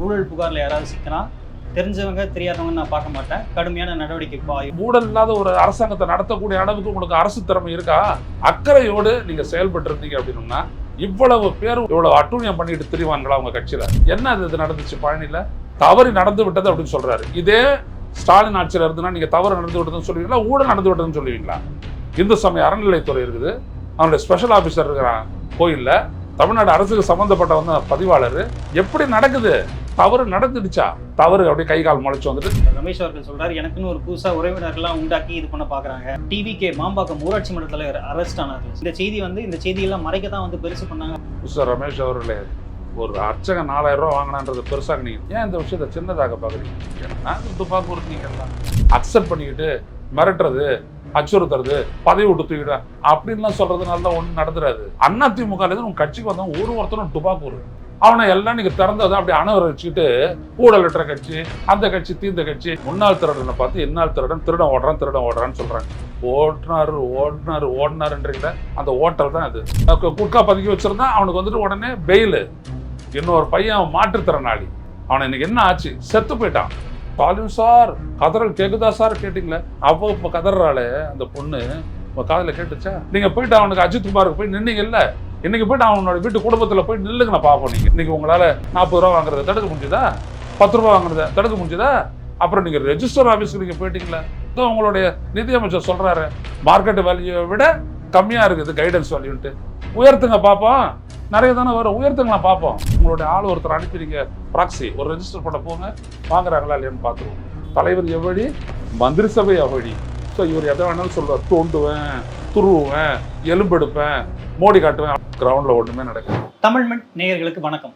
ஊழல் புகாரில் யாராவது சிக்கினா தெரிஞ்சவங்க தெரியாதவங்க நான் பார்க்க மாட்டேன், கடுமையான நடவடிக்கை பாயும். ஊழல் இல்லாத ஒரு அரசாங்கத்தை நடத்தக்கூடிய அளவுக்கு உங்களுக்கு அரசு திறமை இருக்கா? அக்கறையோடு நீங்க செயல்பட்டு இருந்தீங்க அப்படின்னா இவ்வளவு பேர் இவ்வளவு அட்டூழியம் பண்ணிட்டு திரிவாங்களா உங்க கட்சியில? என்ன இது நடந்துச்சு பழனியில? தவறு நடந்து விட்டது அப்படின்னு சொல்றாரு. இதே ஸ்டாலின் ஆட்சியில இருந்துன்னா நீங்க தவறு நடந்து விட்டதுன்னு சொல்லுவீங்களா, ஊழல் நடந்து விட்டதுன்னு சொல்லுவீங்களா? இந்து சமய அறநிலைத்துறை இருக்குது, அவனுடைய ஸ்பெஷல் ஆஃபீஸர் இருக்கிறான் கோயில்ல, தமிழ்நாடு அரசுக்கு சம்பந்தப்பட்ட பதிவாளர். எப்படி நடக்குது? தவறு நடந்துடுச்சா? தவறு அப்படியே கை கால் முளைச்சு வந்துட்டு ரமேஷ் அவர்கள் சொல்றாரு, எனக்குன்னு ஒரு புதுசா உறவினர்கள்லாம் உண்டாக்கி இது பண்ண பாக்குறாங்க. டிவிகே மாம்பாக்கம் ஊராட்சி மன்ற தலைவர் அரெஸ்ட் ஆனார்கள். இந்த செய்தியெல்லாம் மறைக்க தான் பெருசு பண்ணாங்க. சார் ரமேஷ் அவர்களே, ஒரு அர்ச்சகன் 4000 ரூபா வாங்கினான்றது பெருசாக நீங்க ஏன் இந்த விஷயத்தை சின்னதாக பாக்குறீங்க? துப்பாக்கு கொடுத்தீங்கல்லாம் அக்செப்ட் பண்ணிக்கிட்டு மிரட்டுறது, அச்சுறுத்துறது, பதவி விட்டு தூக்கிட அப்படின்லாம் சொல்றதுனால தான் ஒன்றும் நடந்துடாது. அதிமுக உங்க கட்சிக்கு வந்தவங்க ஒருத்தரும் துப்பாக்கூர் அவனை எல்லாம் நீங்க திறந்ததான் அப்படி அணவரை வச்சுக்கிட்டு ஊழலற்ற கட்சி, அந்த கட்சி தீர்ந்த கட்சி, முன்னாள் திருடனை பார்த்து இந்நாள் திருடன் ஓடுறான்னு சொல்றாங்க. ஓடினாருன்றீங்கள, அந்த ஓட்டல் தான் அது. குட்கா பதுக்கி வச்சிருந்தா அவனுக்கு வந்துட்டு உடனே பெயிலு. இன்னொரு பையன் அவன் மாற்றுத்திறனாளி, அவனை இன்னைக்கு என்ன ஆச்சு? செத்து போயிட்டான். ஸ்டாலின் சார் கதறல் கேக்குதா சார் கேட்டீங்களே, அப்போ இப்போ கதறாளே அந்த பொண்ணு உங்க காதுல கேட்டுச்சா? நீங்க போயிட்டு அவனுக்கு அஜித் குமாருக்கு போய் நின்னீங்கல்ல, இன்னைக்கு போயிட்டு அவனோட வீட்டு குடும்பத்துல போய் நில்லுங்க, நான் பார்ப்போம். நீங்க இன்னைக்கு உங்களால 40 ரூபா வாங்குறத தடுக்க முடிஞ்சுதா? 10 ரூபா வாங்குறத தடுக்க முடிஞ்சுதா? அப்புறம் நீங்க ரெஜிஸ்டர் ஆபீஸ்க்கு நீங்க போயிட்டீங்களா? உங்களுடைய நிதியமைச்சர் சொல்றாரு மார்க்கெட் வேல்யூவை விட கம்மியா இருக்குது கைடன்ஸ் வேல்யூன்ட்டு. உயர்த்துங்க பார்ப்போம். நிறைய தானே வரும், உயர்த்துங்களா பார்ப்போம். உங்களுடைய ஆள் ஒருத்தர் அனுப்பிடுங்க, ப்ராக்ஸி ஒரு ரெஜிஸ்டர் பண்ண போங்க, வாங்குறாங்களா இல்லையான்னு பார்த்துருவோம். தலைவர் எவ்வளி, மந்திரி சபை எவ்வளி. ஸோ இவர் எதை வேணாலும் சொல்லுவார், தோண்டுவேன், துருவுவேன், எலும்பெடுப்பேன், மோடி காட்டுவேன். கிரவுண்டில் ஒன்றுமே நடக்குது. தமிழ் மண் நேயர்களுக்கு வணக்கம்.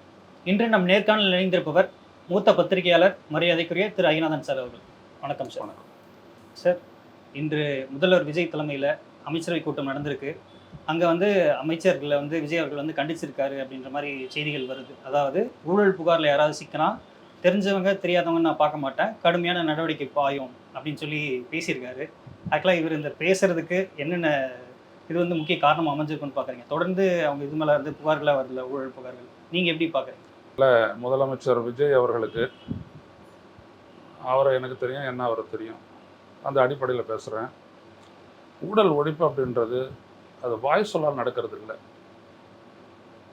இன்று நம் நேர்காணல் இணைந்திருப்பவர் மூத்த பத்திரிகையாளர் மரியாதைக்குரிய திரு ஐயநாதன் சார் அவர்கள். வணக்கம் சார். வணக்கம் சார். இன்று முதல்வர் விஜய் தலைமையில் அமைச்சரவை கூட்டம் நடந்திருக்கு. அங்கே அமைச்சர்களை விஜய் அவர்கள் கண்டிச்சிருக்காரு அப்படின்ற மாதிரி செய்திகள் வருது. அதாவது ஊழல் புகாரில் யாராவது சிக்கினா தெரிஞ்சவங்க தெரியாதவங்க நான் பார்க்க மாட்டேன், கடுமையான நடவடிக்கை பாயும் அப்படின்னு சொல்லி பேசியிருக்காரு. ஆக்சுவலாக இவர் இந்த பேசுறதுக்கு என்னென்ன இது முக்கிய காரணம் அமைஞ்சிருக்குன்னு பார்க்குறீங்க? தொடர்ந்து அவங்க இது மேலே புகார்களாக வரல, ஊழல் புகார்கள். நீங்கள் எப்படி பார்க்குறீங்க? இல்லை, முதலமைச்சர் விஜய் அவர்களுக்கு அவரை எனக்கு தெரியும், என்ன அவரை தெரியும், அந்த அடிப்படையில் பேசுகிறேன். ஊழல் ஒழிப்பு அப்படின்றது அது வாய் சொல்லால் நடக்கிறது இல்லை.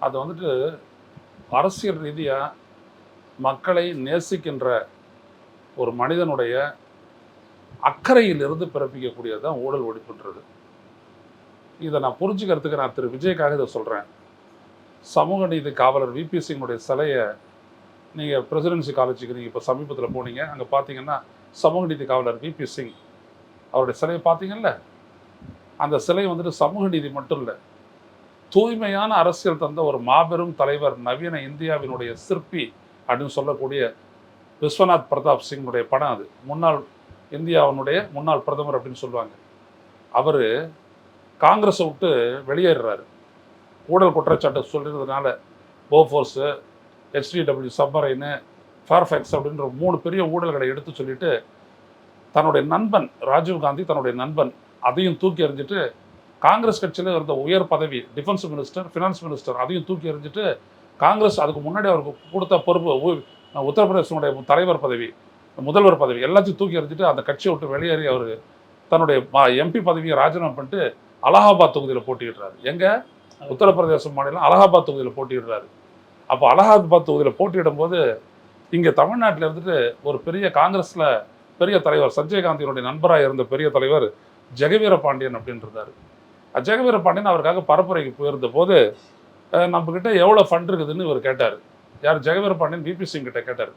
அது அரசியல் ரீதியாக மக்களை நேசிக்கின்ற ஒரு மனிதனுடைய அக்கறையிலிருந்து பிறப்பிக்கக்கூடியது தான் ஊழல் ஒழிப்புன்றது. இதை நான் புரிஞ்சுக்கிறதுக்கு நான் திரு விஜய்க்காக இதை சொல்கிறேன். சமூக நீதி காவலர் விபி சிங்குடைய சிலையை நீங்கள் பிரசிடென்சி காலேஜுக்கு நீங்கள் இப்போ சமீபத்தில் போனீங்க, அங்கே பார்த்தீங்கன்னா சமூக நீதி காவலர் விபி சிங் அவருடைய சிலையை பார்த்தீங்கல்ல, அந்த சிலை சமூக நீதி மட்டும் இல்லை, தூய்மையான அரசியல் தந்த ஒரு மாபெரும் தலைவர், நவீன இந்தியாவினுடைய சிற்பி அப்படின்னு சொல்லக்கூடிய விஸ்வநாத் பிரதாப் சிங்குடைய படம். அது முன்னாள் இந்தியாவினுடைய முன்னாள் பிரதமர் அப்படின்னு சொல்லுவாங்க. அவர் காங்கிரஸை விட்டு வெளியேறாரு. ஊழல் குற்றச்சாட்டு சொல்லியிருந்ததுனால போஃபோர்ஸு, HDW சப்மரைனு, ஃபேர்ஃபேக்ஸ் அப்படின்ற 3 பெரிய ஊழல்களை எடுத்து சொல்லிட்டு தன்னுடைய நண்பன் ராஜீவ்காந்தி, தன்னுடைய நண்பன் அதையும் தூக்கி எறிஞ்சிட்டு காங்கிரஸ் கட்சியில் இருந்த உயர் பதவி டிஃபென்ஸ் மினிஸ்டர், ஃபினான்ஸ் மினிஸ்டர் அதையும் தூக்கி எறிஞ்சிட்டு காங்கிரஸ் அதுக்கு முன்னாடி அவருக்கு கொடுத்த பொறுப்பு உத்தரப்பிரதேசனுடைய தலைவர் பதவி, முதல்வர் பதவி எல்லாத்தையும் தூக்கி எறிஞ்சிட்டு அந்த கட்சியை விட்டு வெளியேறி அவர் தன்னுடைய MP பதவியை ராஜினாமா பண்ணிட்டு அலகாபாத் தொகுதியில் போட்டியிடுறாரு. எங்கே? உத்தரப்பிரதேச மாநிலம் அலகாபாத் தொகுதியில் போட்டியிடுறாரு. அப்போ அலகாபாத் தொகுதியில் போட்டியிடும் போது இங்கே தமிழ்நாட்டில் ஒரு பெரிய காங்கிரஸில் பெரிய தலைவர், சஞ்சய் காந்தியினுடைய நண்பராக இருந்த பெரிய தலைவர் ஜெகவீர பாண்டியன் அப்படின்றாரு. ஜெகவீர பாண்டியன் அவருக்காக பரப்புரைக்கு போயிருந்த போது நம்மக்கிட்ட எவ்வளோ ஃபண்ட் இருக்குதுன்னு இவர் கேட்டார். யார்? ஜெகவீர பாண்டியன் விபி சிங் கிட்ட கேட்டார்.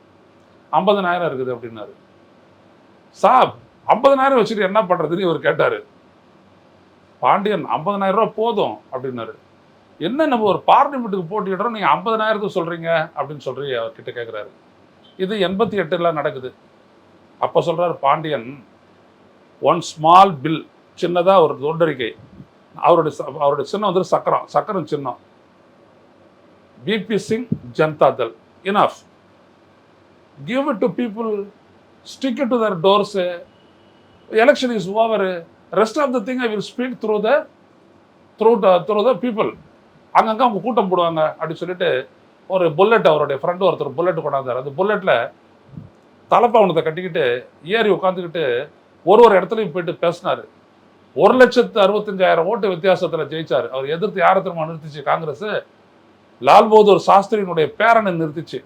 50,000 இருக்குது அப்படின்னாரு. சாப் 50,000 வச்சுட்டு என்ன பண்ணுறதுன்னு இவர் கேட்டார். பாண்டியன் 50,000 ரூபா போதும் அப்படின்னாரு. என்ன நம்ம ஒரு பார்லிமெண்ட்டுக்கு போட்டியிடுறோம், நீங்கள் 50,000 சொல்கிறீங்க அப்படின்னு சொல்லி அவர்கிட்ட கேட்குறாரு. இது 88 நடக்குது. அப்போ சொல்கிறார் பாண்டியன், ஒன் ஸ்மால் பில், சின்னதாக ஒரு தொண்டறிக்கை, அவருடைய சின்னம் சக்கரம் சின்னம், VP Singh Janata Dal, enough, give it to people, stick it to their doors, election is over, rest of the thing I will speak through the people. அங்கங்கே அவங்க கூட்டம் போடுவாங்க அப்படின்னு சொல்லிட்டு ஒரு புல்லட், அவருடைய ஃப்ரெண்டு ஒருத்தர் புல்லட் கொண்டாந்தார். அந்த புல்லட்டில் தலைப்பாவனத்தை கட்டிக்கிட்டு ஏறி உட்காந்துக்கிட்டு ஒரு இடத்துலையும் போயிட்டு பேசினார். 1,65,000 ஓட்டு வித்தியாசத்தில் ஜெயிச்சார். அவர் எதிர்த்து யாரை திரும்ப நிறுத்திச்சு காங்கிரஸ்? லால் பகதூர் சாஸ்திரியினுடைய பேரனை நிறுத்திச்சு.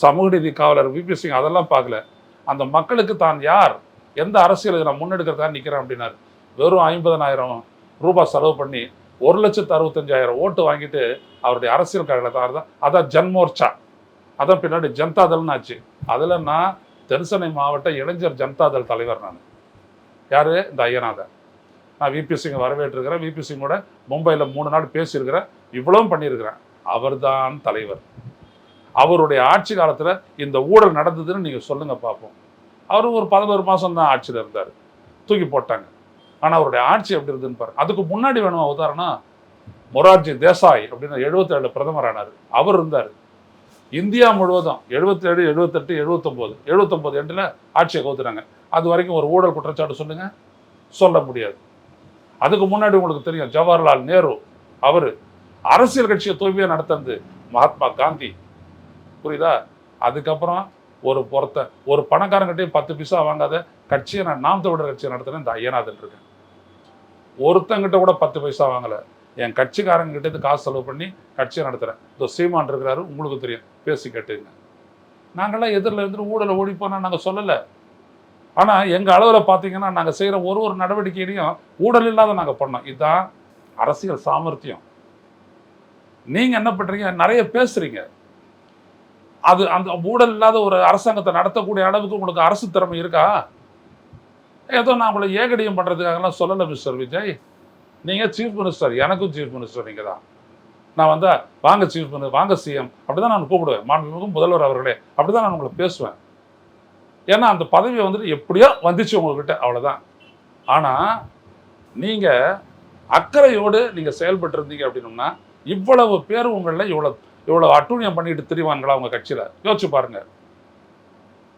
சமூக நீதி காவலர் விபி சிங் அதெல்லாம் பார்க்கல. அந்த மக்களுக்கு தான் யார், எந்த அரசியலுக்கு நான் முன்னெடுக்கிறதா நிற்கிறேன் அப்படின்னாரு. வெறும் 50,000 ரூபாய் செலவு பண்ணி 1,65,000 ஓட்டு வாங்கிட்டு அவருடைய அரசியல் கழகத்தை தான். அதான் ஜன்மோர்ச்சா, அதான் பின்னாடி ஜனதாதள்னு ஆச்சு. அதில் நான் தென்சென்னை மாவட்ட இளைஞர் ஜனதாதள் தலைவர். நான் யார்? இந்த ஐயநாதன். நான் விபி சிங் வரவேற்றிருக்கிறேன். விபி சிங்கோட மும்பையில் 3 நாள் பேசியிருக்கிறேன். இவ்வளவும் பண்ணியிருக்கிறேன். அவர் தான் தலைவர். அவருடைய ஆட்சி காலத்தில் இந்த ஊழல் நடந்ததுன்னு நீங்கள் சொல்லுங்கள் பார்ப்போம். அவர் ஒரு 11 மாதம் தான் ஆட்சியில் இருந்தார், தூக்கி போட்டாங்க. ஆனால் அவருடைய ஆட்சி எப்படி இருந்ததுன்னு பாருங்க. அதுக்கு முன்னாடி வேணுமா உதாரணம்? மொரார்ஜி தேசாய் அப்படின்னு 77 பிரதமர் ஆனார். அவர் இருந்தார். இந்தியா முழுவதும் 77, 78, 79 எண்டில் ஆட்சியை கவுத்துறாங்க. அது வரைக்கும் ஒரு ஊழல் குற்றச்சாட்டு சொல்லுங்க, சொல்ல முடியாது. அதுக்கு முன்னாடி உங்களுக்கு தெரியும் ஜவஹர்லால் நேரு, அவர் அரசியல் கட்சியை தூய்மையாக நடத்துறது மகாத்மா காந்தி, புரியுதா? அதுக்கப்புறம் ஒரு பணக்காரங்கிட்டையும் 10 பைசா வாங்காத கட்சியை நாம் தமிழர் கட்சியை நடத்துகிறேன் இந்த ஐயநாதன் இருக்கேன். ஒருத்தங்கிட்ட கூட 10 பைசா வாங்கலை. என் கட்சிக்காரங்கிட்ட காசு செலவு பண்ணி கட்சியை நடத்துகிறேன். இந்த சீமான் இருக்கிறாரு, உங்களுக்கு தெரியும், பேசி கேட்டுங்க. நாங்கள்லாம் எதிரில் இருந்துட்டு ஊழலை ஓடிப்போனா நாங்கள் சொல்லலை. ஆனால் எங்கள் அளவில் பார்த்தீங்கன்னா நாங்கள் செய்கிற ஒரு நடவடிக்கையிலையும் ஊழல் இல்லாத நாங்கள் பண்ணோம். இதுதான் அரசியல் சாமர்த்தியம். நீங்கள் என்ன பண்ணுறீங்க? நிறைய பேசுகிறீங்க. அது அந்த ஊழல் இல்லாத ஒரு அரசாங்கத்தை நடத்தக்கூடிய அளவுக்கு உங்களுக்கு அரசு திறமை இருக்கா? ஏதோ நான் உங்களை ஏகடியம் பண்ணுறதுக்காகலாம் சொல்லலை மிஸ்டர் விஜய். நீங்கள் சீஃப் மினிஸ்டர், எனக்கும் சீஃப் மினிஸ்டர் நீங்கள் தான். நான் வந்தால் வாங்க சீஃப் மினிஸ்டர், வாங்க சிஎம், அப்படி தான் நான் கூப்பிடுவேன். மாண்புமிகு முதல்வர் அவர்களே, அப்படி தான் நான் உங்களை பேசுவேன். ஏன்னா அந்த பதவியை வந்துட்டு எப்படியோ வந்துச்சு உங்கள்கிட்ட, அவ்வளோதான். ஆனால் நீங்கள் அக்கறையோடு நீங்கள் செயல்பட்டு இருந்தீங்க அப்படின்னோம்னா இவ்வளவு பேர் உங்களில் இவ்வளோ அட்டூழியம் பண்ணிட்டு திரிவான்களா உங்கள் கட்சியில்? யோசிச்சு பாருங்க.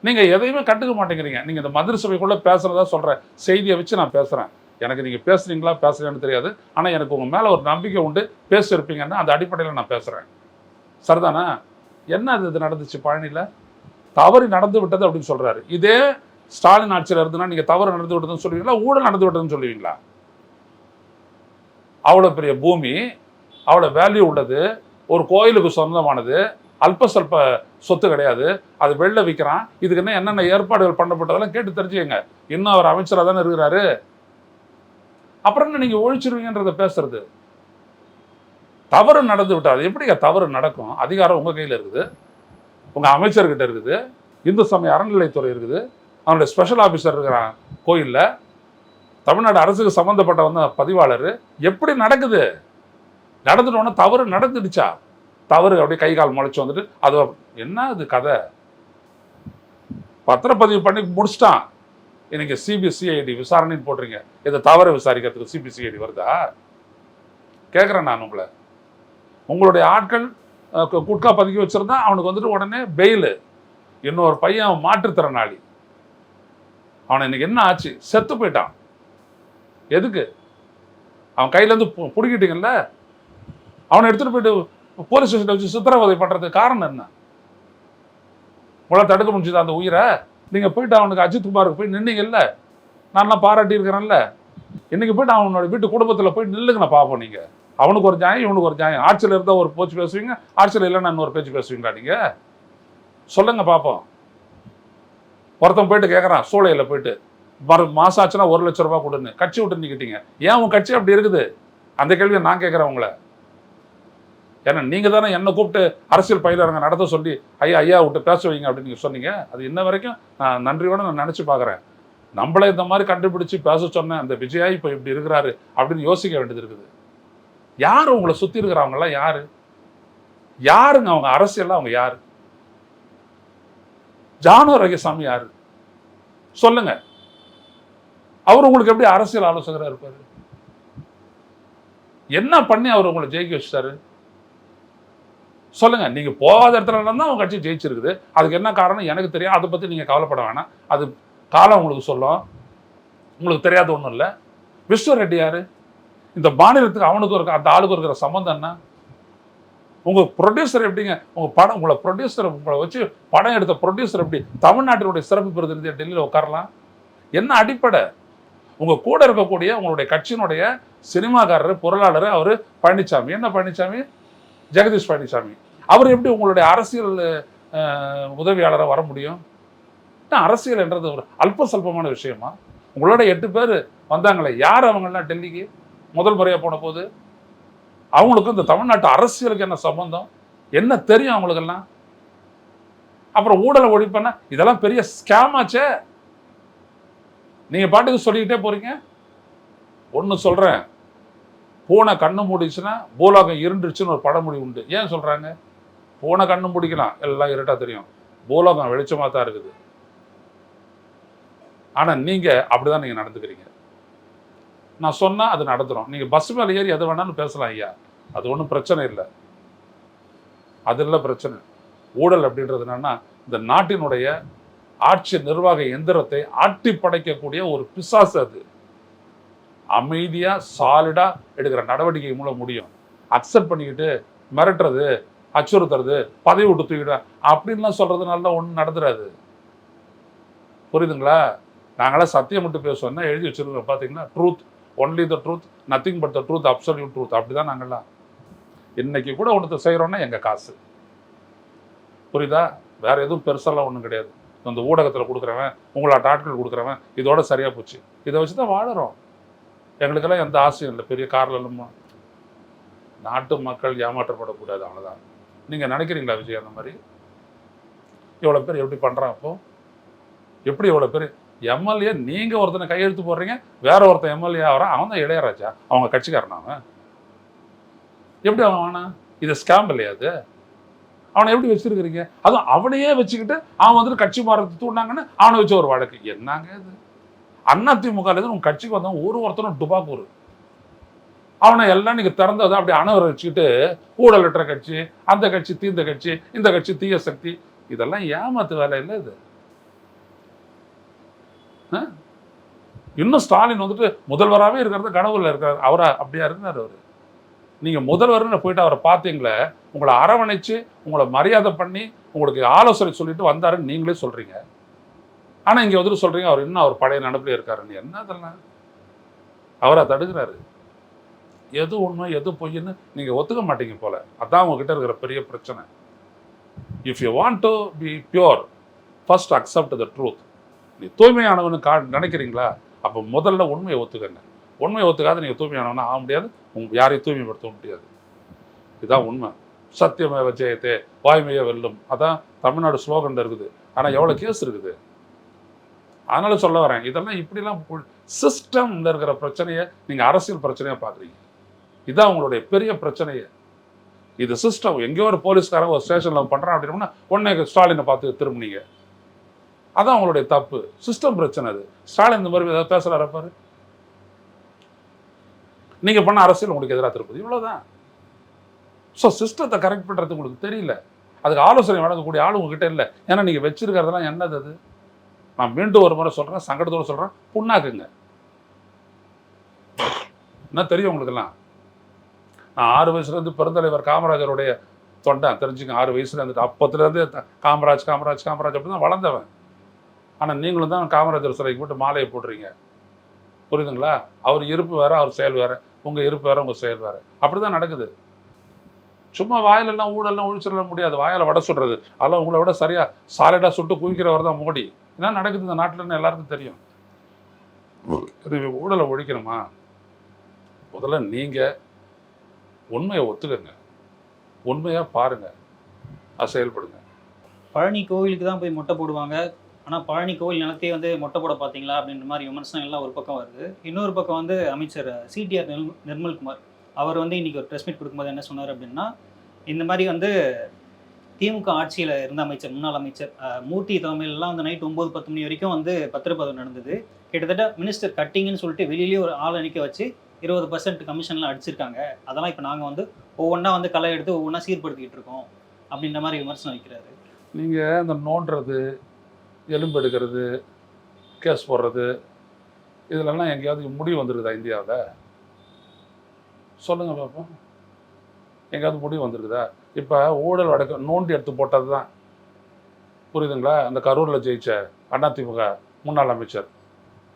நீங்கள் எதையுமே கண்டுக்க மாட்டேங்கிறீங்க. நீங்கள் இந்த மந்திரி சபைக்குள்ளே பேசுகிறதா சொல்கிற செய்தியை வச்சு நான் பேசுகிறேன். எனக்கு நீங்கள் பேசுகிறீங்களா பேசுகிறேன்னு தெரியாது. ஆனால் எனக்கு உங்கள் மேலே ஒரு நம்பிக்கை உண்டு, பேசியிருப்பீங்கன்னா அந்த அடிப்படையில் நான் பேசுகிறேன். சரிதானா? என்ன இது நடந்துச்சு பழனியில்? தவறு நடந்து விட்டது அப்படின்னு சொல்கிறாரு. இதே ஸ்டாலின் ஆட்சியில் இருந்துன்னா நீங்கள் தவறு நடந்து விட்டதுன்னு சொல்லுவீங்களா, ஊழல் நடந்து விட்டதுன்னு சொல்லுவீங்களா? அவ்வளோ பெரிய பூமி, அவ்வளோ வேல்யூ உள்ளது, ஒரு கோயிலுக்கு சொந்தமானது, அல்பசல்ப சொத்து கிடையாது, அது வெளில விற்கிறான். இதுக்கு என்னென்ன ஏற்பாடுகள் பண்ணப்பட்டதெல்லாம் கேட்டு தெரிஞ்சுக்கங்க. இன்னும் அவர் அமைச்சராக தானே இருக்கிறாரு. அப்புறம் என்ன நீங்கள் ஒழிச்சிருவீங்கன்றத பேசுறது? தவறு நடந்து விட்டால் அது எப்படிங்க தவறு நடக்கும்? அதிகாரம் உங்கள் கையில் இருக்குது, உங்கள் அமைச்சர்கிட்ட இருக்குது, இந்து சமய அறநிலைத்துறை இருக்குது, அவனுடைய ஸ்பெஷல் ஆஃபீஸர் இருக்கிறான் கோயிலில், தமிழ்நாடு அரசுக்கு சம்மந்தப்பட்ட வந்த பதிவாளர். எப்படி நடக்குது? நடந்துட்டோன்னா தவறு நடந்துடுச்சா? தவறு அப்படியே கை கால் முளைச்சி வந்துட்டு அது என்ன இது கதை? பத்திரப்பதிவு பண்ணி முடிச்சிட்டான். இன்னைக்கு சிபிசிஐடி விசாரணைன்னு போடுறீங்க. இதை தவறை விசாரிக்கிறதுக்கு சிபிசிஐடி வருதா? கேட்குறேன் நான் உங்களை. உங்களுடைய ஆட்கள் குட்கா பதுக்கி வச்சிருந்தா அவனுக்கு வந்துட்டு உடனே பெயிலு. இன்னொரு பையன் அவன் மாற்றுத்திறனாளி, அவனை இன்னைக்கு என்ன ஆச்சு? செத்து போயிட்டான். எதுக்கு? அவன் கையிலேருந்து பிடிக்கிட்டீங்கல்ல, அவனை எடுத்துகிட்டு போயிட்டு போலீஸ் ஸ்டேஷனில் வச்சு சித்திரவதை பண்ணுறதுக்கு காரணம் என்ன? உங்களால் தடுக்க முடிஞ்சுதா அந்த உயிரை? நீங்கள் போயிட்டு அவனுக்கு அஜித் குமாருக்கு போய் நின்னீங்கல்ல, நான்லாம் பாராட்டி இருக்கிறேன்ல. இன்றைக்கி போய்ட்டு அவனோட வீட்டு குடும்பத்தில் போய் நில்லுங்கண்ணா பார்ப்போம். நீங்கள் அவனுக்கு ஒரு நியாயம், இவனுக்கு ஒரு நியாயம். ஆட்சியில் இருந்தால் ஒரு பேச்சு பேசுவீங்க, ஆட்சியில் இல்லைன்னா இன்னொரு பேச்சு பேசுவீங்களா? நீங்கள் சொல்லுங்க பார்ப்போம். ஒருத்தன் போயிட்டு கேட்குறான் சூளையில் போயிட்டு, மாதம் ஆச்சுன்னா 1 லட்ச ரூபா கொடுன்னு, கட்சி விட்டு நிற்கிட்டீங்க. ஏன் உன் கட்சி அப்படி இருக்குது? அந்த கேள்வியை நான் கேட்குறேன் உங்களை. ஏன்னா நீங்கள் தானே என்னை கூப்பிட்டு அரசியல் பயிலரங்க நடத்த சொல்லி ஐயா விட்டு பேச வைங்க அப்படின்னு நீங்கள் சொன்னீங்க. அது இன்ன வரைக்கும் நான் நன்றியோடு நான் நினச்சி பார்க்குறேன். நம்மளை இந்த மாதிரி கண்டுபிடிச்சி பேச சொன்னேன் அந்த விஜயா இப்போ இப்படி இருக்கிறாரு அப்படின்னு யோசிக்க வேண்டியது இருக்குது. யார் உங்களை சுற்றி இருக்கிறவங்களாம் யாரு? யாருங்க அவங்க? அரசியலில் அவங்க யாரு? ஜானு ரங்கசாமி யாரு சொல்லுங்க. அவர் உங்களுக்கு எப்படி அரசியல் ஆலோசகராக இருப்பாரு? என்ன பண்ணி அவர் உங்களை ஜெயிக்க வச்சுட்டாரு சொல்லுங்க. நீங்க போகாத இடத்துல தான் உங்க கட்சி ஜெயிச்சிருக்குது. அதுக்கு என்ன காரணம் எனக்கு தெரியும். அதை பத்தி நீங்க கவலைப்பட வேணாம். அது காலம் உங்களுக்கு சொல்லும். உங்களுக்கு தெரியாத ஒன்றும் இல்லை. விஸ்வ ரெட்டி யாரு? இந்த மாநிலத்துக்கு அவனுக்கு இருக்க அந்த ஆளுக்கு இருக்கிற சம்பந்தம் என்ன? உங்கள் ப்ரொடியூசர் எப்படிங்க உங்களை ப்ரொடியூசர் உங்களை வச்சு படம் எடுத்த ப்ரொடியூசர் எப்படி தமிழ்நாட்டினுடைய சிறப்பு பிரதிநிதியை டெல்லியில் உட்காரலாம்? என்ன அடிப்படை? உங்கள் கூட இருக்கக்கூடிய உங்களுடைய கட்சியினுடைய சினிமாக்காரர் பொருளாளர் அவர் பழனிசாமி. என்ன பழனிசாமி? ஜெகதீஷ் பழனிசாமி. அவர் எப்படி உங்களுடைய அரசியல் உதவியாளராக வர முடியும்? அரசியல் என்றது ஒரு அல்ப சல்பமான விஷயமா? உங்களோட 8 பேர் வந்தாங்களே, யார் அவங்கெல்லாம் டெல்லிக்கு முதல் முறையாக போன போது? அவங்களுக்கு இந்த தமிழ்நாட்டு அரசியலுக்கு என்ன சம்பந்தம்? என்ன தெரியும் அவங்களுக்கெல்லாம்? அப்புறம் ஊழலை ஒழிப்பேன்னா இதெல்லாம் பெரிய ஸ்கேம் ஆச்சே. நீங்க பாட்டுக்கு சொல்லிக்கிட்டே போறீங்க. ஒன்று சொல்றேன், பூனை கண்ணு மூடிச்சுன்னா பூலோகம் இருண்டுச்சுன்னு ஒரு பழமொழி உண்டு. ஏன் சொல்றாங்க? பூனை கண்ணு மூடிக்கலாம், எல்லாம் இருட்டா தெரியும். பூலோகம் வெளிச்சமாக தான் இருக்குது. ஆனால் நீங்கள் அப்படிதான் நீங்கள் நடந்துக்கிறீங்க. நான் சொன்னால் அது நடந்துடும். நீங்கள் பஸ் மேலே ஏறி எது வேணாலும் பேசலாம் ஐயா, அது ஒன்றும் பிரச்சனை இல்லை. அது இல்லை பிரச்சனை. ஊழல் அப்படின்றது என்னன்னா, இந்த நாட்டினுடைய ஆட்சி நிர்வாக எந்திரத்தை ஆட்டி படைக்கக்கூடிய ஒரு பிசாசு. அது அமைதியாக சாலிடாக எடுக்கிற நடவடிக்கை மூலம் முடியும். அக்செப்ட் பண்ணிக்கிட்டு மிரட்டுறது, அச்சுறுத்துறது, பதவி விட்டு தூக்கிடுவேன் அப்படின்லாம் சொல்கிறதுனால ஒன்றும் நடந்துடாது. புரியுதுங்களா? நாங்களாம் சத்தியம் மட்டும் பேசுவோம்னா எழுதி வச்சிருக்கோம். பார்த்தீங்கன்னா truth, only the truth, nothing but the truth, absolute truth. அப்படி தான் நாங்கள்லாம். இன்னைக்கு கூட ஒன்று செய்கிறோன்னா எங்கள் காசு. புரியுதா? வேறு எதுவும் பெருசெல்லாம் ஒன்றும் கிடையாது. இந்த ஊடகத்தில் கொடுக்குறவன், உங்களாட்ட ஆட்கள் கொடுக்குறவன், இதோட சரியாக போச்சு. இதை வச்சு தான் வாழறோம். எங்களுக்கெல்லாம் எந்த ஆசையும் இல்லை பெரிய காரில். நாட்டு மக்கள் ஏமாற்றப்படக்கூடாது, அவ்வளோதான். நீங்கள் நினைக்கிறீங்களா விஜய் அந்த மாதிரி? இவ்வளோ பேர் எப்படி பண்ணுறான்? அப்போது எப்படி இவ்வளோ பேர் எம்எல்ஏ? நீங்கள் ஒருத்தனை கையெழுத்து போடுறீங்க, வேற ஒருத்தன் எம்எல்ஏ ஆகிறான். அவன் தான் இளையராஜா, அவங்க கட்சிக்காரன். அவன் எப்படி அவன் ஆனா? இது ஸ்கேம் இல்லையா? அது அவனை எப்படி வச்சிருக்கிறீங்க? அதுவும் அவனையே வச்சுக்கிட்டு அவன் வந்துட்டு கட்சி மாறத்து தூண்டாங்கன்னு அவனை வச்சு ஒரு வழக்கு. என்னங்க இது? அதிமுக உங்க கட்சிக்கு வந்தவன் ஒருத்தனும் டுபாக்கூர். அவனை எல்லாம் நீங்க திறந்ததை அப்படி அணவரை வச்சுக்கிட்டு ஊழலற்ற கட்சி, அந்த கட்சி தீந்த கட்சி, இந்த கட்சி தீய சக்தி, இதெல்லாம் ஏமாத்து வேலை இல்லை இது. இன்னும் ஸ்டாலின் வந்துட்டு முதல்வராகவே இருக்கிறது கனவுல இருக்காரு. அவரா அப்படியா இருந்தார் அவர்? நீங்க முதல்வர்னு போயிட்டு அவரை பார்த்தீங்களே, உங்களை அரவணைச்சு உங்களை மரியாதை பண்ணி உங்களுக்கு ஆலோசனை சொல்லிட்டு வந்தாருன்னு நீங்களே சொல்றீங்க. ஆனா இங்க வந்துட்டு சொல்றீங்க அவர் இன்னும் அவர் பழைய நடப்பிலே இருக்காருன்னு. என்ன அதெல்லாம்? அவரா தடுக்கிறாரு? எது உண்மை எது பொய்ன்னு நீங்க ஒத்துக்க மாட்டீங்க போல. அதான் உங்ககிட்ட இருக்கிற பெரிய பிரச்சனை. If you want to be pure, first accept the truth. நீ தூய்மையானவனு நினைக்கிறீங்களா? அப்போ முதல்ல உண்மையை ஒத்துக்கங்க. உண்மையை ஒத்துக்காத நீங்கள் தூய்மையானவனா ஆக முடியாது, யாரையும் தூய்மைப்படுத்த முடியாது. இதுதான் உண்மை. சத்தியமேவ ஜெயத்தே, வாய்மையே வெல்லும். அதான் தமிழ்நாடு ஸ்லோகன் இருக்குது. ஆனால் எவ்வளோ கேஸ் இருக்குது. அதனால சொல்ல வரேன், இதெல்லாம் இப்படிலாம் சிஸ்டம்ல இருக்கிற பிரச்சனையை நீங்கள் அரசியல் பிரச்சனையாக பார்க்குறீங்க. இதுதான் உங்களுடைய பெரிய பிரச்சனையே. இது சிஸ்டம். எங்கேயோ ஒரு போலீஸ்காரங்க ஒரு ஸ்டேஷனில் பண்ணுறான் அப்படின்னா உடனே ஸ்டாலினை பார்த்து திரும்பினீங்க. அதான் உங்களுடைய தப்பு. சிஸ்டம் பிரச்சனை அது. ஸ்டாலின் இந்த மாதிரி ஏதாவது பேசுகிறாரு பாரு. நீங்கள் பண்ண அரசியல் உங்களுக்கு எதிராக திருப்பது, இவ்வளோதான். ஸோ சிஸ்டத்தை கரெக்ட் பண்ணுறது உங்களுக்கு தெரியல. அதுக்கு ஆலோசனை வழங்கக்கூடிய ஆள் உங்ககிட்ட இல்லை. ஏன்னா நீங்கள் வச்சிருக்கிறதெல்லாம் என்னது அது? நான் மீண்டும் ஒரு முறை சொல்கிறேன், சங்கடத்தோடு சொல்கிறேன், புண்ணாக்குங்க. என்ன தெரியும் உங்களுக்கெல்லாம்? நான் 6 வயசுலேருந்து பெருந்தலைவர் காமராஜருடைய தொண்டன் தெரிஞ்சுங்க. 6 வயசுல இருந்துட்டு அப்பத்துலேருந்து காமராஜ் காமராஜ் காமராஜ் அப்படி தான் வளர்ந்தவன். ஆனால் நீங்களும் தான் காமராஜர் சிலைக்கு போட்டு மாலையை போடுறீங்க. புரியுதுங்களா? அவர் இருப்பு வேற, அவர் செயல் வேற. உங்கள் இருப்பு வேற, உங்கள் செயல் வேற. அப்படி தான் நடக்குது. சும்மா வாயிலெல்லாம் ஊழல்லாம் ஒழிச்சிட முடியாது. வாயால் வடை சுடுறது அதெல்லாம் உங்களை விட சரியாக சாலிடாக சுட்டு குவிக்கிறவர் தான் மோடி. என்ன நடக்குது இந்த நாட்டில்னு எல்லாருக்கும் தெரியும். இது ஊழலை ஒழிக்கணுமா? முதல்ல நீங்கள் உண்மையை ஒத்துக்கங்க, உண்மையாக பாருங்கள், அது செயல்படுங்க. பழனி கோவிலுக்கு தான் போய் மொட்டை போடுவாங்க. ஆனால் பழனி கோவில் நிலத்தையே வந்து மொட்டை போட பார்த்தீங்களா அப்படின்ற மாதிரி விமர்சனங்கள்லாம் ஒரு பக்கம் வருது. இன்னொரு பக்கம் வந்து அமைச்சர் சிடிஆர் நிர்மல்குமார் அவர் வந்து இன்றைக்கி ஒரு ப்ரெஸ் மீட் கொடுக்கும்போது என்ன சொன்னார் அப்படின்னா, இந்த மாதிரி வந்து திமுக ஆட்சியில் இருந்த அமைச்சர், முன்னாள் அமைச்சர் மூர்த்தி தலைமையிலலாம் வந்து நைட் 9-10 மணி வரைக்கும் வந்து பத்திரப்பதிவு நடந்தது. கிட்டத்தட்ட மினிஸ்டர் கட்டிங்னு சொல்லிட்டு வெளியிலேயே ஒரு ஆளை நிற்க வச்சு 20% கமிஷன்லாம் அடிச்சிருக்காங்க. அதெல்லாம் இப்போ நாங்கள் வந்து ஒவ்வொன்றா வந்து களை எடுத்து ஒவ்வொன்றா சீர்படுத்திக்கிட்டு இருக்கோம் அப்படின்ற மாதிரி விமர்சனம் வைக்கிறாரு. நீங்கள் இந்த நோண்டுறது, எலும்பு எடுக்கிறது, கேஸ் போடுறது, இதிலெல்லாம் எங்கேயாவது முடிவு வந்துருக்குதா இந்தியாவில்? சொல்லுங்கள் பார்ப்போம். எங்கேயாவது முடிவு வந்துருக்குதா? இப்போ ஊழல் வழக்கு நோண்டி எடுத்து போட்டது தான். புரியுதுங்களா? அந்த கரூரில் ஜெயிச்ச அதிமுக முன்னாள் அமைச்சர்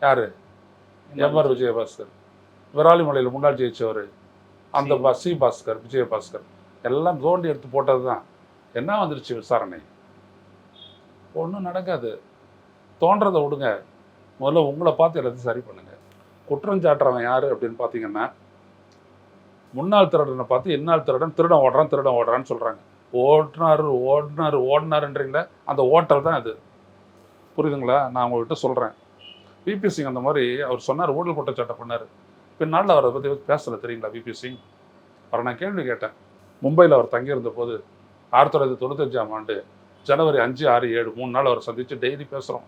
யார்? எம்ஆர் விஜயபாஸ்கர். விராலிமலையில் முன்னாள் ஜெயிச்சவர் அந்த பாஸ்கர், விஜயபாஸ்கர் எல்லாம் தோண்டி எடுத்து போட்டது தான். என்ன வந்துருச்சு விசாரணை? ஒன்றும் நடக்காது. தோன்றதை விடுங்க. முதல்ல உங்களை பார்த்து எல்லாத்தையும் சரி பண்ணுங்க. குற்றம் சாட்டுறவன் யார் அப்படின்னு பார்த்தீங்கன்னா, முன்னாள் திருடனை பார்த்து இன்னாள் திருடன் ஓடுறான்னு சொல்கிறாங்க. ஓடினாருன்றீங்களே, அந்த ஓட்டல் தான் அது. புரியுதுங்களா? நான் உங்கள்கிட்ட சொல்கிறேன். விபி சிங் அந்த மாதிரி அவர் சொன்னார், ஊழல் குற்றச்சாட்டை பண்ணார். பின்னால் அவரை பற்றி பேசலை, தெரியுங்களா? விபி சிங் அவரை நான் கேள்வி கேட்டேன். மும்பையில் அவர் தங்கியிருந்த போது 1995ஆம் ஆண்டு ஜனவரி 5, 6, 7 3 நாள் அவரை சந்தித்து டெய்லி பேசுகிறோம்.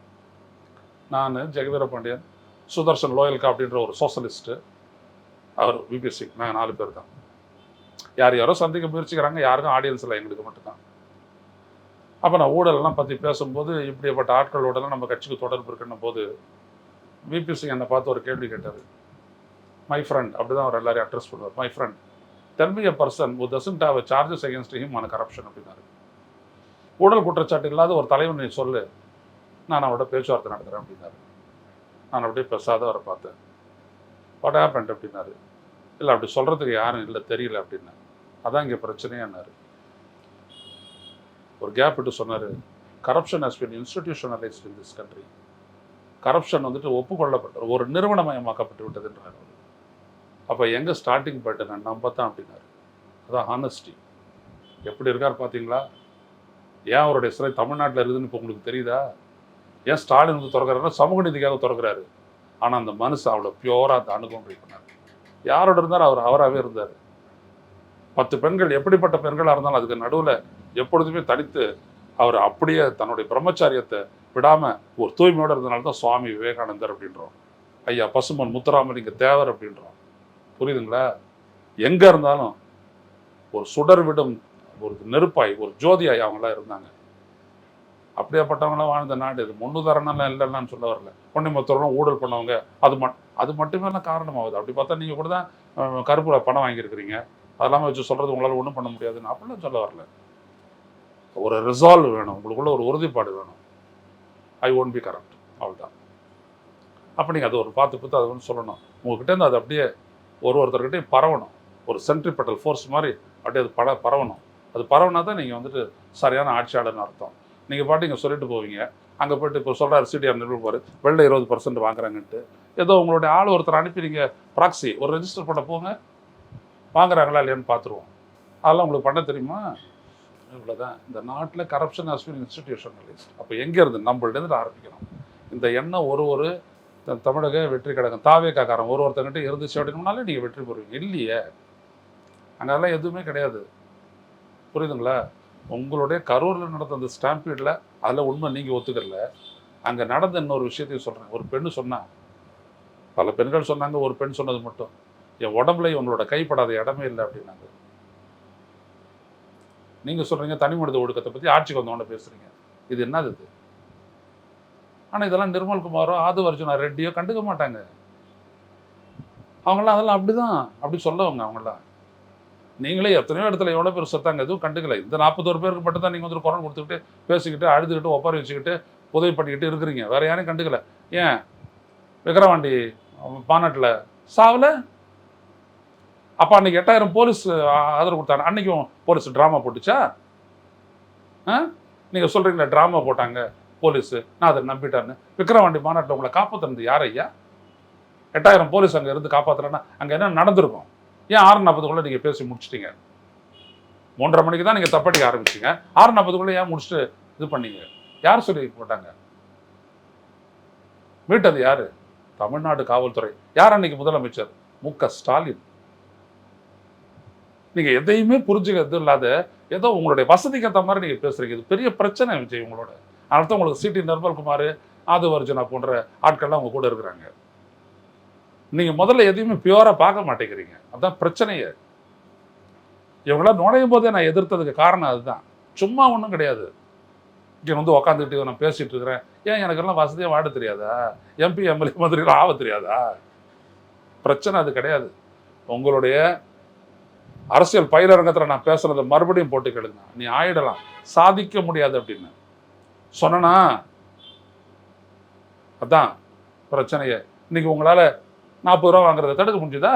நான், ஜெகவீர பாண்டியன், சுதர்ஷன் லோயல்கா அப்படின்ற ஒரு சோஷலிஸ்ட்டு, அவர் விபி சிங், நாங்கள் 4 பேர் தான். யாரோ சந்திக்க முயற்சிக்கிறாங்க, யாருக்கும் ஆடியன்ஸ் இல்லை, எங்களுக்கு மட்டும்தான். அப்போ நான் ஊழலெல்லாம் பற்றி பேசும்போது இப்படிப்பட்ட ஆட்களோடலாம் நம்ம கட்சிக்கு தொடர்பு இருக்குன்னும் போது விபி சிங் என்னை பார்த்து ஒரு கேள்வி கேட்டார். மை ஃப்ரெண்ட், அப்படி தான் அவர் எல்லாரையும் அட்ரஸ் பண்ணுவார். My friend, tell me a person who doesn't have a charges against him on corruption அப்படின்னாரு. ஊழல் குற்றச்சாட்டு இல்லாத ஒரு தலைவன் நீ சொல்லு, நான் அவரோட பேச்சுவார்த்தை நடத்துகிறேன் அப்படின்னாரு. நான் அப்படியே பேசாத அவரை பார்த்தேன். வாட் ஹேப்பன்ட் அப்படின்னாரு. இல்லை, அப்படி சொல்கிறதுக்கு யாரும் இல்லை, தெரியல அப்படின்னா. அதான் இங்கே பிரச்சனையானாரு. ஒரு கேப் விட்டு சொன்னார், corruption has been institutionalised in this country. Corruption வந்துட்டு ஒப்புக்கொள்ளப்பட்ட ஒரு நிறுவனமயமாக்கப்பட்டு விட்டதுன்றார். அப்போ எங்கே ஸ்டார்டிங் பாயிண்ட் நான் நம்ப தான் அப்படின்னாரு. அதான் ஹானஸ்டி. எப்படி இருக்கார் பார்த்தீங்களா? ஏன் அவருடைய சிலை தமிழ்நாட்டில் இருக்குதுன்னு இப்போ உங்களுக்கு தெரியுதா? ஏன் ஸ்டாலின் வந்து திறக்கிறாருன்னா சமூக நீதிக்காக திறக்கிறாரு. ஆனால் அந்த மனுஷன் அவ்வளோ பியூராக அந்த அணுகுமுறை பண்ணார். யாரோட இருந்தார்? அவராகவே இருந்தார். 10 பெண்கள் எப்படிப்பட்ட பெண்களாக இருந்தாலும் அதுக்கு நடுவில் எப்பொழுதுமே தனித்து அவர் அப்படியே தன்னுடைய பிரம்மச்சாரியத்தை விடாமல் ஒரு தூய்மையோடு இருந்தனால தான் சுவாமி விவேகானந்தர் அப்படின்றோம். ஐயா பசுமன் முத்துராமலிங்க தேவர் அப்படின்றோம். புரியுதுங்களா? எங்கே இருந்தாலும் ஒரு சுடர் விடும் ஒரு நெருப்பாய், ஒரு ஜோதியாய் அவங்களாம் இருந்தாங்க. அப்படியேப்பட்டவங்களாம் வாழ்ந்த நாடு இது. முன்னுதாரணம்லாம் இல்லைன்னு சொல்ல வரல. பொன்னிமத்தூர்லாம் ஊழல் பண்ணவங்க அது மட்டுமே தான் காரணமாகுது. அப்படி பார்த்தா நீங்கள் கூட தான் கருப்புல பணம் வாங்கியிருக்கிறீங்க. அதெல்லாமல் வச்சு சொல்கிறது உங்களால் ஒன்றும் பண்ண முடியாதுன்னு அப்படிலாம் சொல்ல வரல. ஒரு ரிசால்வ் வேணும், உங்களுக்குள்ள ஒரு உறுதிப்பாடு வேணும். ஐ ஒன்ட் பி கரப்ட், அவ்வளோதான். அப்போ நீங்கள் அது ஒரு பார்த்து அது ஒன்று சொல்லணும். உங்கள்கிட்டேருந்து அது அப்படியே ஒருத்தர்கிட்டையும் பரவணும். ஒரு சென்ட்ரிபெட்டல் ஃபோர்ஸ் மாதிரி அப்படியே அது பரவணும். அது பரவனா தான் நீங்கள் வந்துட்டு சரியான ஆட்சியாளர்னு அர்த்தம். நீங்கள் பாட்டு இங்கே சொல்லிட்டு போவீங்க, அங்கே போய்ட்டு இப்போ சொல்கிறார் சிடிஆர் நிறுவப்பார் வெளில 20% வாங்குறாங்கன்ட்டு. ஏதோ உங்களுடைய ஆள் ஒருத்தர் அனுப்பி நீங்கள் ப்ராக்ஸி ஒரு ரெஜிஸ்டர் பண்ண போங்க, வாங்குறாங்களா இல்லையான்னு பார்த்துருவோம். அதெல்லாம் உங்களுக்கு பண்ண தெரியுமா? இவ்வளோதான். இந்த நாட்டில் கரப்ஷன் ஹஸ் பீன் இன்ஸ்டிடியூஷனலைஸ்ட். அப்போ எங்கேருந்து? நம்மள்டேருந்து ஆரம்பிக்கணும். இந்த எண்ணம் ஒரு தமிழக வெற்றி கழகம் தாவேக்காரன் ஒருத்தங்கிட்ட இருந்துச்சு அப்படின்னாலே நீங்கள் வெற்றி பெறுவீங்க. இல்லையே, அங்கெல்லாம் எதுவுமே கிடையாது. புரியுதுங்களா? உங்களுடைய கரூரில் நடந்த அந்த ஸ்டாம்பீடில் அதில் உண்மை நீங்கள் ஒத்துக்கல. அங்கே நடந்த இன்னொரு விஷயத்தையும் சொல்கிறேன். ஒரு பெண்ணு சொன்னா, பல பெண்கள் சொன்னாங்க, ஒரு பெண் சொன்னது மட்டும், என் உடம்புல உங்களோட கைப்படாத இடமே இல்லை அப்படின்னாங்க. நீங்கள் சொல்கிறீங்க தனி மனித ஒழுக்கத்தை பற்றி ஆட்சிக்கு வந்தவொன்னே பேசுகிறீங்க. இது என்னது இது? ஆனால் இதெல்லாம் நிர்மல்குமாரோ ஆதிவர்ஜுனா ரெட்டியோ கண்டுக்க மாட்டாங்க. அவங்களாம் அதெல்லாம் அப்படி சொல்லவங்க. அவங்களாம் நீங்களே எத்தனையோ இடத்துல எவ்வளோ பேர் சொத்தாங்க, எதுவும் கண்டுக்கல. இந்த 41 பேருக்கு மட்டும் தான் நீங்கள் வந்து குரல் கொடுத்துக்கிட்டு பேசிக்கிட்டு அழுதுகிட்டு ஒப்பாரி வச்சுக்கிட்டு உதவி பண்ணிக்கிட்டு இருக்கிறீங்க. வேறு யாரையும் கண்டுக்கல. ஏன் விக்கிரவாண்டி மாநாட்டில் சாவில் அப்போ அன்றைக்கி 8000 போலீஸ் ஆதரவு கொடுத்தாங்க. அன்றைக்கும் போலீஸ் ட்ராமா போட்டுச்சா? நீங்கள் சொல்கிறீங்களா ட்ராமா போட்டாங்க போலீஸு, நான் அதை நம்பிட்டான்னு. விக்கிரவாண்டி மாநாட்டில் உங்களை காப்பாற்றுனது யார் ஐயா? 8000 போலீஸ் அங்கே இருந்து காப்பாற்றுறேன்னா அங்கே என்ன நடந்திருக்கும்? ஏன் 6:40 நீங்கள் பேசி முடிச்சிட்டிங்க? 3:30 மணிக்கு தான் நீங்கள் தப்படிக்க ஆரம்பிச்சிங்க. 6:40 ஏன் முடிச்சுட்டு இது பண்ணீங்க? யார் சொல்லி போட்டாங்க? மீட்டது யார்? தமிழ்நாடு காவல்துறை. யார் அன்னைக்கு முதலமைச்சர்? மு.க. ஸ்டாலின். நீங்கள் எதையுமே புரிஞ்சுக்கிறது இல்லாத ஏதோ உங்களுடைய வசதிக்கு ஏற்ற மாதிரி நீங்கள் பேசுகிறீங்க. இது பெரிய பிரச்சனை விஜய் உங்களோட. அதனால உங்களுக்கு சிடி நிர்மல்குமார், ஆதிவர்ஜுனா போன்ற ஆட்கள்லாம் உங்க கூட இருக்கிறாங்க. நீங்கள் முதல்ல எதையுமே பியூராக பார்க்க மாட்டேங்கிறீங்க. அதுதான் பிரச்சனையே. இவங்களாம் நுழையும் போதே நான் எதிர்த்ததுக்கு காரணம் அதுதான். சும்மா ஒன்றும் கிடையாது. இங்கே வந்து உக்காந்துக்கிட்டு நான் பேசிகிட்டு இருக்கிறேன். ஏன் எனக்கெல்லாம் வசதியாக வாட தெரியாதா? எம்பி எம்எல்ஏ மாதிரிலாம் ஆக தெரியாதா? பிரச்சனை அது கிடையாது. உங்களுடைய அரசியல் பயிலரங்கத்தில் நான் பேசுறதை மறுபடியும் போட்டு கேளுங்க. நீ ஆயிடலாம், சாதிக்க முடியாது அப்படின்னு சொன்னா. அதான் பிரச்சனையே. இன்னைக்கு உங்களால 40 ரூபா வாங்குறத தடுக்க முடிஞ்சுதா?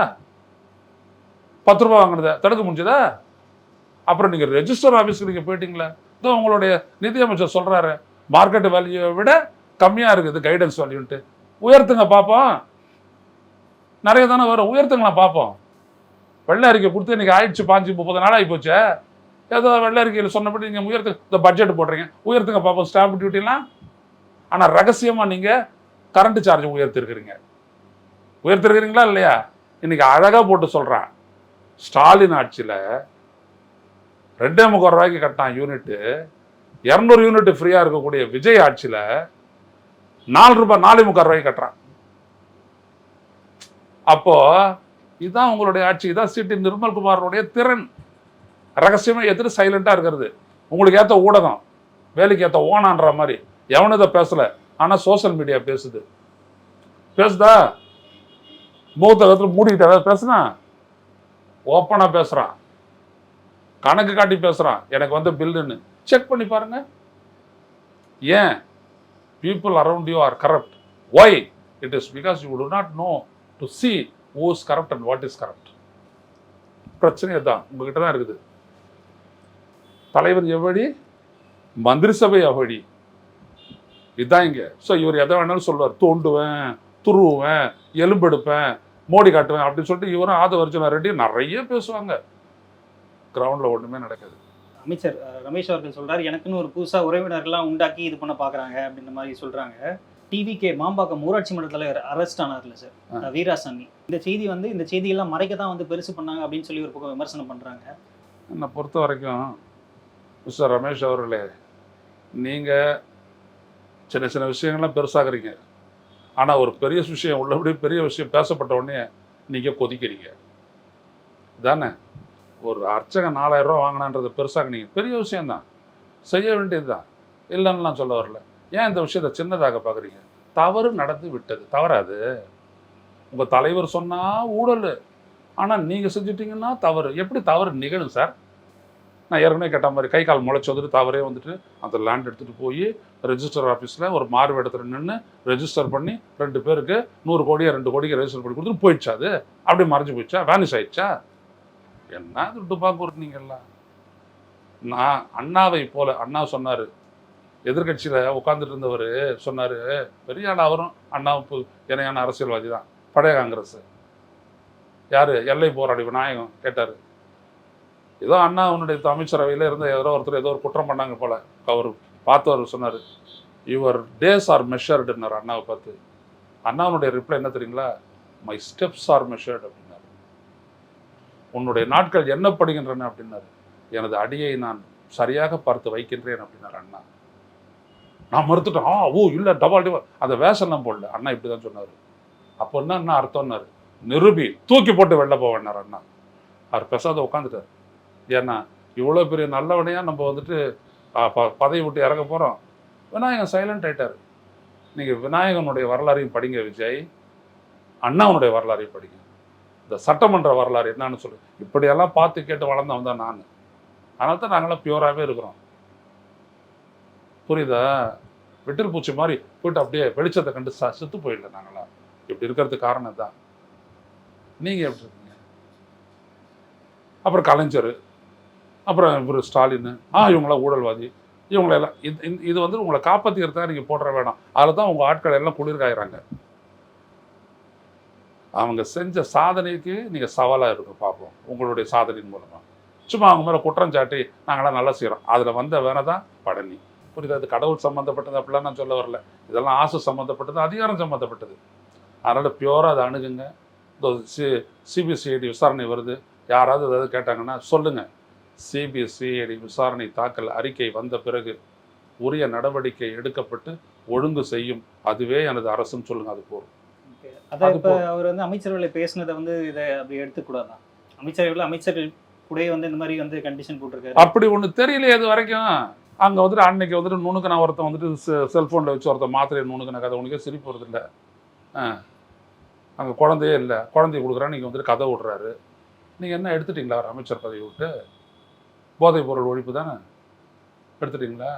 10 ரூபா வாங்குறத தடுக்க முடிஞ்சுதா? அப்புறம் நீங்க ரெஜிஸ்டர் ஆஃபீஸ்க்கு நீங்க போயிட்டீங்களா? இதோ உங்களுடைய நிதியமைச்சர் சொல்றாரு, மார்க்கெட் வேல்யூவை விட கம்மியா இருக்குது கைடன்ஸ் வேல்யூன்ட்டு. உயர்த்துங்க பார்ப்போம். நிறைய தானே வரும், உயர்த்துங்களா பார்ப்போம். வெள்ளை அறிக்கை கொடுத்து இன்னைக்கு ஆயிடுச்சு 5-30 நாள் ஆகி போச்சு. ஏதோ வெள்ளை அறிக்கையில் சொன்னபடி நீங்கள் உயர்த்து, இந்த பட்ஜெட் போடுறீங்க, உயர்த்துங்க பார்ப்போம் ஸ்டாம்ப் டியூட்டிலாம். ஆனால் ரகசியமாக நீங்கள் கரண்ட் சார்ஜ் உயர்த்திருக்கிறீங்களா இல்லையா? இன்னைக்கு அழகாக போட்டு சொல்கிறேன். ஸ்டாலின் ஆட்சியில் 2.25 ரூபாய்க்கு கட்டினான் யூனிட்டு. 200 யூனிட் ஃப்ரீயாக இருக்கக்கூடிய விஜய் ஆட்சியில் 4 ரூபாய் 4.25 ரூபாய்க்கு கட்டுறான். அப்போ இதுதான் உங்களுடைய ஆட்சி. இதான் சிட்டி நிர்மல்குமாரோடைய திறன். ரகசியமா எதிர்த்து சைலண்டா இருக்கிறது. உங்களுக்கு ஏற்ற ஊடகம், வேலைக்கு ஏற்ற ஓனான்ற மாதிரி எவனும் இதை பேசல. ஆனா சோசியல் மீடியா பேசுதா? முகத்தை மூடிக்கிட்டு ஏதாவது பேசுனா ஓப்பனா பேசுறான், கணக்கு காட்டி பேசுறான். எனக்கு வந்து பில்லுன்னு செக் பண்ணி பாருங்க. ஏன்? people around you are corrupt. Why? It is because you do not know to see who is corrupt and what is corrupt. பிரச்சனை தான் உங்ககிட்ட தான் இருக்குது. தலைவர் எவ்வளி, மந்திரி சபை எவ்வளி, இதுதான் இங்க. ஸோ இவர் எதை வேணாலும் சொல்லுவார். தோண்டுவேன், துருவுவேன், எலும்பெடுப்பேன், மோடி காட்டுவேன் அப்படின்னு சொல்லிட்டு இவரும் ஆதவர்ஜுனா ரெட்டி நிறைய பேசுவாங்க. கிரவுண்ட்ல ஒண்ணுமே நடக்காது. அமைச்சர் ரமேஷ் அவர்கள் சொல்றாரு, எனக்குன்னு ஒரு புதுசா உறவினர்கள்லாம் உண்டாக்கி இது பண்ண பாக்குறாங்க அப்படின்ற மாதிரி சொல்றாங்க. டிவிகே மாம்பாக்கம் ஊராட்சி மன்ற தலைவர் அரெஸ்ட் ஆனார்ல சார், வீராசாமி. இந்த செய்தியெல்லாம் மறைக்க தான் வந்து பெருசு பண்ணாங்க அப்படின்னு சொல்லி ஒரு பக்கம் விமர்சனம் பண்றாங்க. என்னை பொறுத்த வரைக்கும் மிஸ்டர் ரமேஷ் அவர்களே, நீங்கள் சின்ன சின்ன விஷயங்கள்லாம் பெருசாகிறீங்க. ஆனால் ஒரு பெரிய விஷயம் உள்ளபடி பெரிய விஷயம் பேசப்பட்ட உடனே நீங்கள் கொதிக்கிறீங்க தானே? ஒரு அர்ச்சகன் 4000 ரூபா வாங்கினான்றது பெருசாக பெரிய விஷயம்தான், செய்ய வேண்டியது தான், இல்லைன்னு நான் சொல்ல வரல. ஏன் இந்த விஷயத்தை சின்னதாக பார்க்குறீங்க? தவறு நடந்து விட்டது, தவறாது. உங்கள் தலைவர் சொன்னால் ஊழல், ஆனால் நீங்கள் செஞ்சுட்டீங்கன்னா தவறு. எப்படி தவறு நிகழும் சார்? நான் ஏற்கனவே கேட்ட மாதிரி கை கால் முளைச்சி வந்துட்டு தவறே வந்துட்டு அந்த லேண்ட் எடுத்துகிட்டு போய் ரெஜிஸ்டர் ஆஃபீஸில் ஒரு மார்வு இடத்துல நின்று ரெஜிஸ்டர் பண்ணி 2 பேருக்கு 100 கோடியை 2 கோடிக்கு ரெஜிஸ்டர் பண்ணி கொடுத்துட்டு போயிடுச்சா? அது அப்படி மறைஞ்சு போயிடுச்சா? வேனிஷ் ஆயிடுச்சா? என்ன துப்பாக்கு நீங்கள்லாம்? நான் அண்ணாவை போல, அண்ணா சொன்னார், எதிர்கட்சியில் உட்காந்துட்டு இருந்தவர் சொன்னார், பெரிய ஆள் அவரும் அண்ணாவுக்கு இணையான அரசியல்வாதி தான், பழைய காங்கிரஸ். யார்? எல்லை போராடி விநாயகம் கேட்டார். ஏதோ அண்ணா உன்னுடைய அமைச்சரவையில் இருந்த ஏதோ ஒருத்தர் ஏதோ ஒரு குற்றம் பண்ணாங்க போல, அவர் பார்த்தவர் சொன்னார், யுவர் டேஸ் ஆர் மெஷர்டுன்னார் அண்ணாவை பார்த்து. அண்ணாவுடைய ரிப்ளை என்ன தெரியுங்களா? மை ஸ்டெப்ஸ் ஆர் மெஷர்டு அப்படின்னாரு. உன்னுடைய நாட்கள் எண்ணப்படுகின்றன அப்படின்னாரு. எனது அடியை நான் சரியாக பார்த்து வைக்கின்றேன் அப்படின்னாரு அண்ணா. நான் மறுத்துட்டேன். ஓ இல்லை, டபால் அந்த வேஷம்லாம் போடல, அண்ணா இப்படி தான் சொன்னார். அப்போ என்ன அர்த்தம்னாரு? நிரூபி, தூக்கி போட்டு வெளில போவேன்னார் அண்ணா. அவர் பேசாத உட்காந்துட்டார். ஏன்னா இவ்வளோ பெரிய நல்லவனையாக நம்ம வந்துட்டு பதவி விட்டு இறங்க போகிறோம். விநாயகன் சைலண்ட் ஆகிட்டார். நீங்கள் விநாயகனுடைய வரலாறையும் படிங்க விஜய், அண்ணாவனுடைய வரலாறையும் படிங்க, இந்த சட்டமன்ற வரலாறு என்னன்னு சொல்லு. இப்படியெல்லாம் பார்த்து கேட்டு வளர்ந்தவன் தான் நான். அதனால தான் நாங்களாம் பியூராகவே இருக்கிறோம். புரியுதா? வெட்டில் பூச்சி மாதிரி போயிட்டு அப்படியே வெளிச்சத்தை கண்டு செத்து போயிடல நாங்களாம். இப்படி இருக்கிறதுக்கு காரணம் தான். நீங்கள் எப்படி இருக்கீங்க? அப்புறம் கலைஞர், அப்புறம் இவர் ஸ்டாலின், இவங்களாம் ஊழல்வாதி, இவங்களெல்லாம் இது வந்து உங்களை காப்பாற்றிக்கிறதுக்காக நீங்கள் போடுற வேணாம். அதில் தான் உங்கள் ஆட்கள் எல்லாம் குளிர்காயிறாங்க. அவங்க செஞ்ச சாதனைக்கு நீங்கள் சவாலாக இருக்கும் பார்ப்போம் உங்களுடைய சாதனையின் மூலமாக. சும்மா அவங்க மேலே குற்றம் சாட்டி நாங்களாம் நல்லா செய்கிறோம், அதில் வந்த வேணை தான் பழனி. புரியுது? அது கடவுள் சம்மந்தப்பட்டது அப்படிலாம் நான் சொல்ல வரல. இதெல்லாம் ஆசை சம்மந்தப்பட்டது, அதிகாரம் சம்மந்தப்பட்டது. அதனால் பியூராக அதை அணுகுங்க. இந்த சிபிசிஐடி விசாரணை வருது, யாராவது ஏதாவது கேட்டாங்கன்னா சொல்லுங்கள், சிபிசிஐடி விசாரணை தாக்கல் அறிக்கை வந்த பிறகு உரிய நடவடிக்கை எடுக்கப்பட்டு ஒழுங்கு செய்யும், அதுவே எனது அரசுன்னு சொல்லுங்கள். அது போகும். அதான் இப்போ அவர் வந்து அமைச்சர்களை பேசினதை வந்து இதை அப்படி எடுத்துக்கூடாதான்? அமைச்சர்கள் கூட வந்து இந்த மாதிரி வந்து கண்டிஷன் போட்டிருக்காரு. அப்படி ஒன்று தெரியல இது வரைக்கும். அங்கே வந்துட்டு அன்னைக்கு வந்துட்டு நுணுக்கு நான் ஒருத்தன் வந்துட்டு செல்ஃபோனில் வச்சு ஒருத்தன் மாத்திரையை நுணுக்குன கதை உனக்கே சிரிப்பு வருது இல்லை? அங்கே குழந்தையே இல்லை, குழந்தைய கொடுக்குறான்னு நீங்கள் வந்துட்டு கதை விடுறாரு. நீங்கள் என்ன எடுத்துட்டீங்களா ஒரு அமைச்சர் பதவி விட்டு? போதைப் பொருள் ஒழிப்பு தானே எடுத்துட்டீங்களா?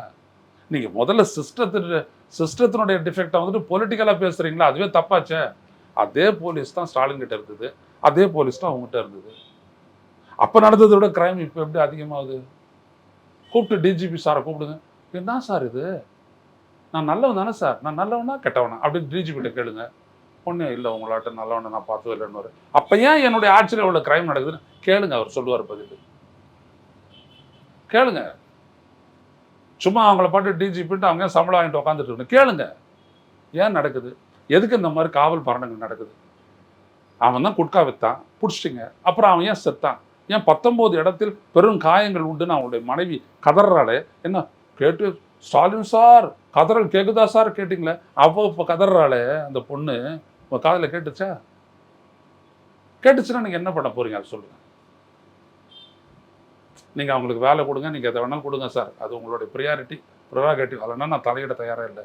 நீங்கள் முதல்ல சிஸ்டத்தினுடைய டிஃபெக்டை வந்துட்டு பொலிட்டிக்கலாக பேசுகிறீங்களா? அதுவே தப்பாச்சே. அதே போலீஸ் தான் ஸ்டாலின் கிட்ட இருந்தது, அதே போலீஸ் தான் அவங்ககிட்ட இருந்தது. அப்போ நடந்ததை விட கிரைம் இப்போ எப்படி அதிகமாகுது? கூப்பிட்டு டிஜிபி சாரை கூப்பிடுங்க. என்ன சார் இது? நான் நல்லவன் தானே சார், நான் நல்லவனா கெட்டவனா அப்படின்னு டிஜிபிகிட்ட கேளுங்க. ஒன்றும் இல்லை, உங்களாட்ட நல்லவனை நான் பார்த்தது இல்லைன்னு. அப்போ ஏன் என்னுடைய ஆட்சியில் இவ்வளோ கிரைம் நடக்குதுன்னு கேளுங்க, அவர் சொல்லுவார் பதில். கேளுங்க. சும்மா அவங்கள பாட்டு டிஜிபிட்டு அவங்க சம்பளம் வாங்கிட்டு உட்காந்துட்டு இருக்கணும். கேளுங்க ஏன் நடக்குது, எதுக்கு இந்த மாதிரி காவல் மரணங்கள் நடக்குது. அவன் தான் குட்கா வித்தான், பிடிச்சிட்டிங்க. அப்புறம் அவன் ஏன் செத்தான்? ஏன் 19 இடத்தில் பெரும் காயங்கள் உண்டுன்னு அவங்களுடைய மனைவி கதறாளே. என்ன கேட்டு ஸ்டாலின் சார் கதறல் கேட்குதா சார் கேட்டிங்களே, அப்போ இப்போ கதறாளே அந்த பொண்ணு, உங்கள் காதில் கேட்டுச்சா? கேட்டுச்சுன்னா நீங்கள் என்ன பண்ண போகிறீங்க அது சொல்லுங்கள். நீங்கள் அவங்களுக்கு வேலை கொடுங்க, நீங்கள் எதை வேணாலும் கொடுங்க சார், அது உங்களுடைய ப்ரியாரிட்டி அதெல்லாம் நான் தலையிட தயாராக இல்லை.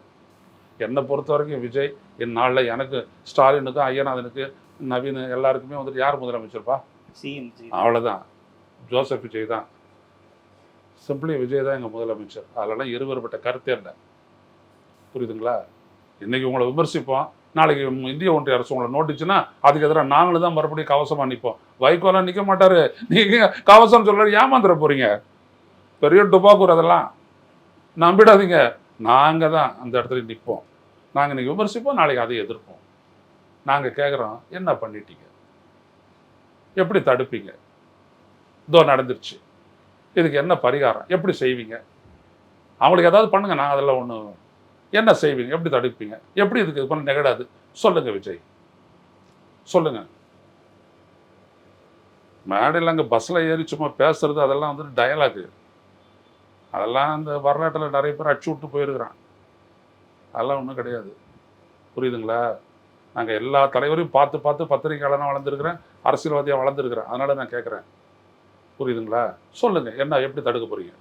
என்னை பொறுத்த வரைக்கும் விஜய் இந்நாளில் எனக்கு ஸ்டாலினுக்கும் ஐயநாதனுக்கு நவீன் எல்லாருக்குமே வந்துட்டு யார் முதலமைச்சர்ப்பா? அவ்வளோதான், ஜோசப் விஜய் தான். சிம்பிளி விஜய் தான் எங்கள் முதலமைச்சர். அதெல்லாம் இருவருப்பட்ட கருத்தே இல்லை. புரியுதுங்களா? இன்றைக்கி உங்களை விமர்சிப்போம், நாளைக்கு இந்திய ஒன்றிய அரசு உங்களை நோட்டிச்சுன்னா அதுக்கு எதிராக நாங்களும் தான் மறுபடியும் கவசமாக நிற்போம். வைகோலாம் நிற்க மாட்டார். நீங்கள் கவசம் சொல்ல ஏமாந்துட போகிறீங்க. பெரிய டுபாக்கூர் அதெல்லாம் நம்பிடாதீங்க. நாங்கள் தான் அந்த இடத்துல நிற்போம். நாங்கள் இன்றைக்கி விமர்சிப்போம், நாளைக்கு அதை எதிர்ப்போம். நாங்கள் கேட்குறோம், என்ன பண்ணிட்டீங்க, எப்படி தடுப்பீங்க? இதோ நடந்துருச்சு, இதுக்கு என்ன பரிகாரம், எப்படி செய்வீங்க? அவங்களுக்கு ஏதாவது பண்ணுங்க, நான் அதெல்லாம் ஒன்று. என்ன செய்வீங்க, எப்படி தடுப்பீங்க, எப்படி இதுக்கு இது பண்ண நிகழாது சொல்லுங்க விஜய், சொல்லுங்க. மேடையில் அங்கே பஸ்ஸில் ஏறி சும்மா பேசுறது அதெல்லாம் வந்துட்டு டயலாகு. அதெல்லாம் அந்த வரலாற்றில் நிறைய பேர் அடிச்சு விட்டு போயிருக்கிறான். அதெல்லாம் ஒன்றும் கிடையாது. புரியுதுங்களா? நாங்கள் எல்லா தலைவரையும் பார்த்து பார்த்து பத்திரிகையாளனாக வளர்ந்துருக்கிறேன், அரசியல்வாதியாக வளர்ந்துருக்கிறேன். அதனால் நான் கேட்குறேன், புரியுதுங்களா? சொல்லுங்கள், என்ன எப்படி தடுக்க போகிறீங்க?